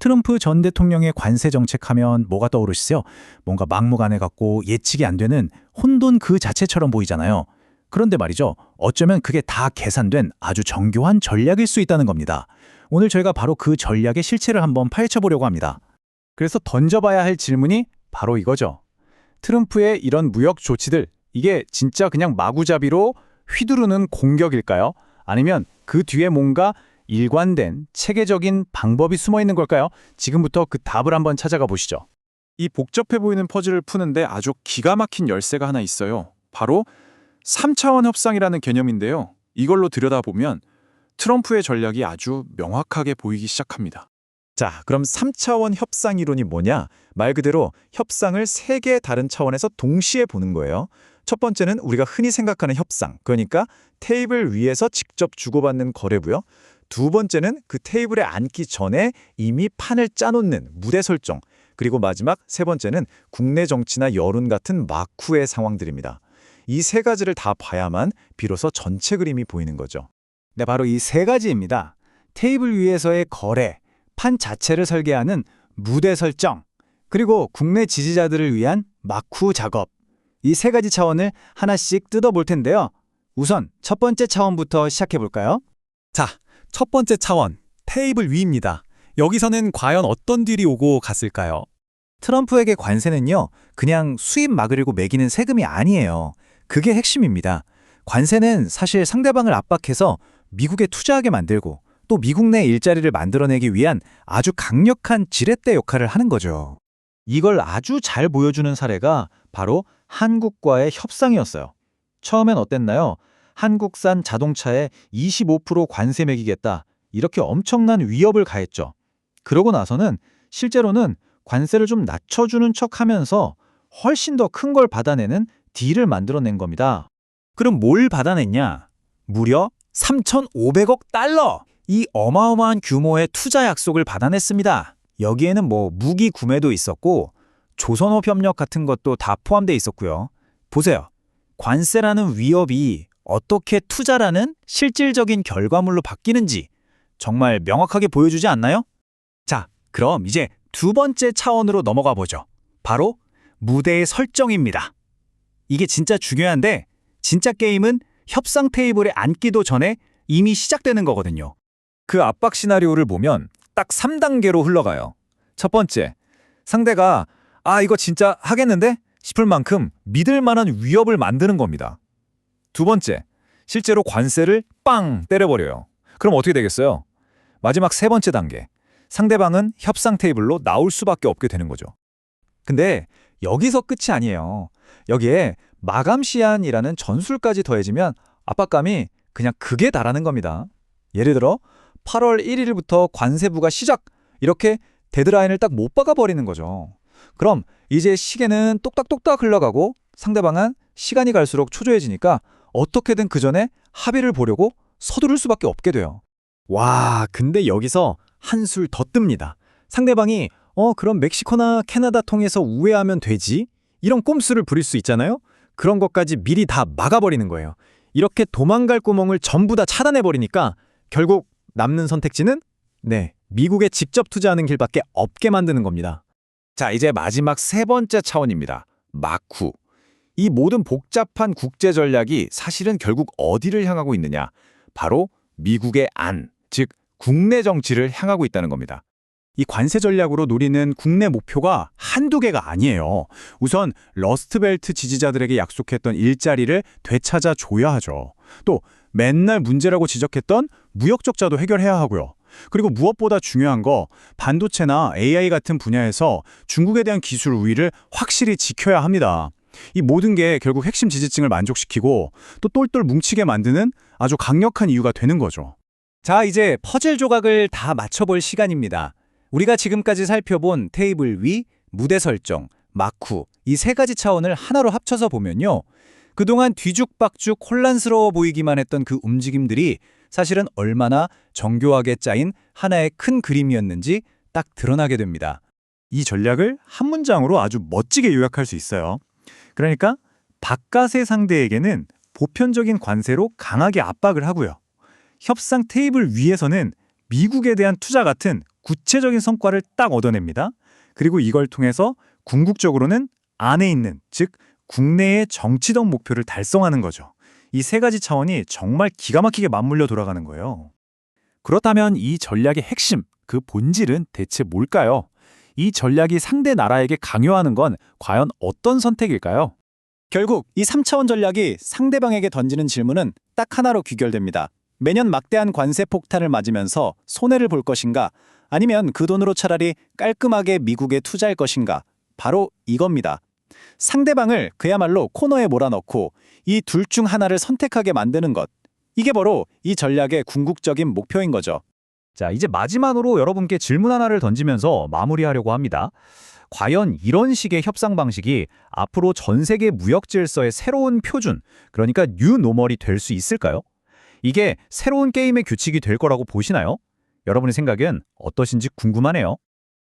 트럼프 전 대통령의 관세 정책하면 뭐가 떠오르시죠? 뭔가 막무가내 같고 예측이 안 되는 혼돈 그 자체처럼 보이잖아요. 그런데 말이죠. 어쩌면 그게 다 계산된 아주 정교한 전략일 수 있다는 겁니다. 오늘 저희가 바로 그 전략의 실체를 한번 파헤쳐 보려고 합니다. 그래서 던져봐야 할 질문이 바로 이거죠. 트럼프의 이런 무역 조치들, 이게 진짜 그냥 마구잡이로 휘두르는 공격일까요? 아니면 그 뒤에 뭔가 일관된 체계적인 방법이 숨어 있는 걸까요? 지금부터 그 답을 한번 찾아가 보시죠. 이 복잡해 보이는 퍼즐을 푸는데 아주 기가 막힌 열쇠가 하나 있어요. 바로 3차원 협상이라는 개념인데요. 이걸로 들여다보면 트럼프의 전략이 아주 명확하게 보이기 시작합니다. 자, 그럼 3차원 협상 이론이 뭐냐? 말 그대로 협상을 3개의 다른 차원에서 동시에 보는 거예요. 첫 번째는 우리가 흔히 생각하는 협상, 그러니까 테이블 위에서 직접 주고받는 거래고요. 두 번째는 그 테이블에 앉기 전에 이미 판을 짜놓는 무대 설정, 그리고 마지막 세 번째는 국내 정치나 여론 같은 막후의 상황들입니다. 이 세 가지를 다 봐야만 비로소 전체 그림이 보이는 거죠. 네, 바로 이 세 가지입니다. 테이블 위에서의 거래, 판 자체를 설계하는 무대 설정, 그리고 국내 지지자들을 위한 막후 작업. 이 세 가지 차원을 하나씩 뜯어볼 텐데요. 우선 첫 번째 차원부터 시작해 볼까요? 자, 첫 번째 차원, 테이블 위입니다. 여기서는 과연 어떤 딜이 오고 갔을까요? 트럼프에게 관세는요, 그냥 수입 막으려고 매기는 세금이 아니에요. 그게 핵심입니다. 관세는 사실 상대방을 압박해서 미국에 투자하게 만들고 또 미국 내 일자리를 만들어내기 위한 아주 강력한 지렛대 역할을 하는 거죠. 이걸 아주 잘 보여주는 사례가 바로 한국과의 협상이었어요. 처음엔 어땠나요? 한국산 자동차에 25% 관세 매기겠다. 이렇게 엄청난 위협을 가했죠. 그러고 나서는 실제로는 관세를 좀 낮춰주는 척하면서 훨씬 더 큰 걸 받아내는 딜을 만들어낸 겁니다. 그럼 뭘 받아냈냐? 무려 3,500억 달러! 이 어마어마한 규모의 투자 약속을 받아냈습니다. 여기에는 뭐 무기 구매도 있었고 조선업 협력 같은 것도 다 포함돼 있었고요. 보세요. 관세라는 위협이 어떻게 투자라는 실질적인 결과물로 바뀌는지 정말 명확하게 보여주지 않나요? 자, 그럼 이제 두 번째 차원으로 넘어가 보죠. 바로 무대의 설정입니다. 이게 진짜 중요한데 진짜 게임은 협상 테이블에 앉기도 전에 이미 시작되는 거거든요. 그 압박 시나리오를 보면 딱 3단계로 흘러가요. 첫 번째, 상대가 이거 진짜 하겠는데? 싶을 만큼 믿을 만한 위협을 만드는 겁니다. 두 번째, 실제로 관세를 빵 때려버려요. 그럼 어떻게 되겠어요? 마지막 세 번째 단계, 상대방은 협상 테이블로 나올 수밖에 없게 되는 거죠. 근데 여기서 끝이 아니에요. 여기에 마감 시한이라는 전술까지 더해지면 압박감이 그냥 극에 달하는 겁니다. 예를 들어 8월 1일부터 관세 부과 시작! 이렇게 데드라인을 딱 못 박아버리는 거죠. 그럼 이제 시계는 똑딱똑딱 흘러가고 상대방은 시간이 갈수록 초조해지니까 어떻게든 그 전에 합의를 보려고 서두를 수밖에 없게 돼요. 와, 근데 여기서 한술 더 뜹니다. 상대방이 그럼 멕시코나 캐나다 통해서 우회하면 되지? 이런 꼼수를 부릴 수 있잖아요? 그런 것까지 미리 다 막아버리는 거예요. 이렇게 도망갈 구멍을 전부 다 차단해버리니까 결국 남는 선택지는 미국에 직접 투자하는 길밖에 없게 만드는 겁니다. 자, 이제 마지막 세 번째 차원입니다. 막후. 이 모든 복잡한 국제 전략이 사실은 결국 어디를 향하고 있느냐? 바로 미국의 안, 즉 국내 정치를 향하고 있다는 겁니다. 이 관세 전략으로 노리는 국내 목표가 한두 개가 아니에요. 우선 러스트벨트 지지자들에게 약속했던 일자리를 되찾아 줘야 하죠. 또 맨날 문제라고 지적했던 무역 적자도 해결해야 하고요. 그리고 무엇보다 중요한 거 반도체나 AI 같은 분야에서 중국에 대한 기술 우위를 확실히 지켜야 합니다. 이 모든 게 결국 핵심 지지층을 만족시키고 또 똘똘 뭉치게 만드는 아주 강력한 이유가 되는 거죠. 자, 이제 퍼즐 조각을 다 맞춰볼 시간입니다. 우리가 지금까지 살펴본 테이블 위, 무대 설정, 막후 이 세 가지 차원을 하나로 합쳐서 보면요. 그동안 뒤죽박죽 혼란스러워 보이기만 했던 그 움직임들이 사실은 얼마나 정교하게 짜인 하나의 큰 그림이었는지 딱 드러나게 됩니다. 이 전략을 한 문장으로 아주 멋지게 요약할 수 있어요. 그러니까 바깥의 상대에게는 보편적인 관세로 강하게 압박을 하고요. 협상 테이블 위에서는 미국에 대한 투자 같은 구체적인 성과를 딱 얻어냅니다. 그리고 이걸 통해서 궁극적으로는 안에 있는, 즉 국내의 정치적 목표를 달성하는 거죠. 이 세 가지 차원이 정말 기가 막히게 맞물려 돌아가는 거예요. 그렇다면 이 전략의 핵심, 그 본질은 대체 뭘까요? 이 전략이 상대 나라에게 강요하는 건 과연 어떤 선택일까요? 결국 이 3차원 전략이 상대방에게 던지는 질문은 딱 하나로 귀결됩니다. 매년 막대한 관세 폭탄을 맞으면서 손해를 볼 것인가? 아니면 그 돈으로 차라리 깔끔하게 미국에 투자할 것인가? 바로 이겁니다. 상대방을 그야말로 코너에 몰아넣고 이 둘 중 하나를 선택하게 만드는 것. 이게 바로 이 전략의 궁극적인 목표인 거죠. 자, 이제 마지막으로 여러분께 질문 하나를 던지면서 마무리하려고 합니다. 과연 이런 식의 협상 방식이 앞으로 전 세계 무역 질서의 새로운 표준, 그러니까 뉴 노멀이 될 수 있을까요? 이게 새로운 게임의 규칙이 될 거라고 보시나요? 여러분의 생각은 어떠신지 궁금하네요.